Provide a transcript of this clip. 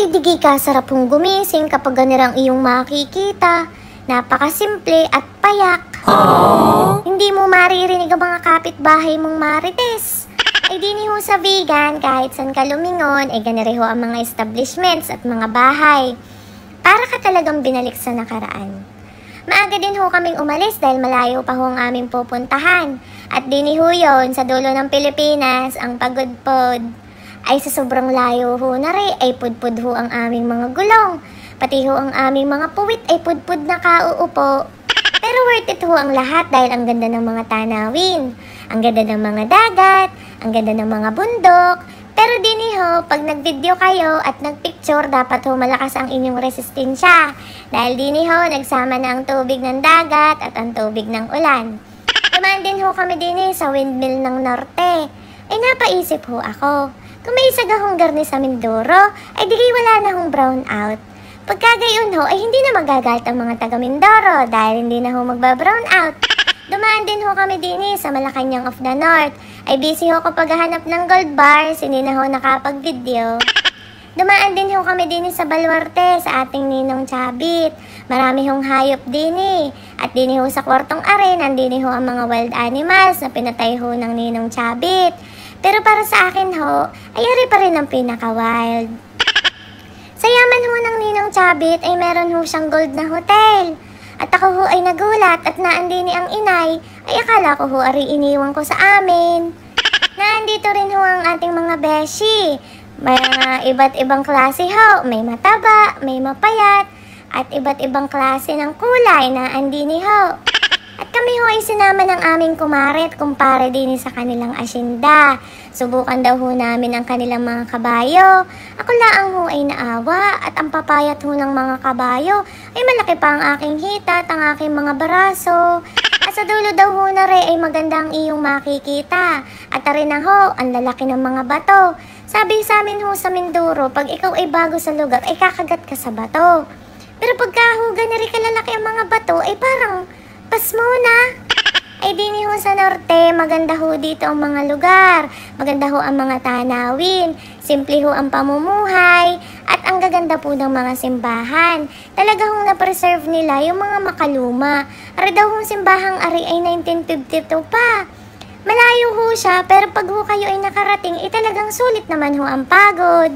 Ay digi ka, sarap hong gumising kapag ganirang iyong makikita. Napakasimple at payak. Hindi mo maririnig ang mga kapitbahay mong marites. Ay dini ho sa vegan, kahit saan ka lumingon, ay ganire ho ang mga establishments at mga bahay. Para ka talagang binalik sa nakaraan. Maaga din ho kaming umalis dahil malayo pa ho ang aming pupuntahan. At dini ho yun, sa dulo ng Pilipinas, ang pagudpod. Ay sa sobrang layo ho na rin, ay pudpud ho ang aming mga gulong. Pati ho ang aming mga puwit ay pudpud na kauupo. Pero worth it ho ang lahat dahil ang ganda ng mga tanawin. Ang ganda ng mga dagat, ang ganda ng mga bundok. Pero dini ho, pag nag-video kayo at nag-picture, dapat ho malakas ang inyong resistensya. Dahil dini ho, nagsama na ang tubig ng dagat at ang tubig ng ulan. Dumaan din ho kami dini sa windmill ng norte. Ay napaisip ho ako, kung may isa gahong garni sa Mindoro, ay di wala na hong brown out. Pagkagayon ho, ay hindi na magagalit ang mga taga Mindoro dahil hindi na ho magba-brown out. Dumaan din ho kami dini sa Malacanang of the North. Ay busy ho kapag hanap ng gold bars, hindi na ho nakapag-video. Dumaan din ho kami dini sa Baluarte sa ating Ninong Chabit. Marami hong hayop dini. At dini ho sa kwartong are, nandini ho ang mga wild animals na pinatay ho ng Ninong Chabit. Pero para sa akin ho, ay ari pa rin ang pinaka-wild. Sa yaman ho ng Ninong Chabit ay meron ho siyang gold na hotel. At ako ho ay nagulat at naandini ang inay, ay akala ko ho ari iniwan ko sa amin. Naandito rin ho ang ating mga beshi. May mga iba't ibang klase ho, may mataba, may mapayat, at iba't ibang klase ng kulay na andini ho. At kami ho ay sinama ng aming kumare at kumpare din sa kanilang asyenda. Subukan daw ho namin ang kanilang mga kabayo. Ako laang ho ay naawa at ang papayat ho ng mga kabayo ay malaki pa ang aking hita at ang aking mga baraso. At sa dulo daw ho na re ay maganda ang iyong makikita. At tarin na ho, ang lalaki ng mga bato. Sabi sa amin ho sa Mindoro, pag ikaw ay bago sa lugar ay kakagat ka sa bato. Pero pagka ho ganari kalalaki ang mga bato ay parang pasmo na. Ay dini ho sa norte, maganda ho dito ang mga lugar. Maganda ho ang mga tanawin. Simple ho ang pamumuhay. At ang gaganda po ng mga simbahan. Talaga hong na-preserve nila yung mga makaluma. Ari daw hong simbahang ari ay 1952 pa. Malayo ho siya, pero pag ho kayo ay nakarating, talagang sulit naman ho ang pagod.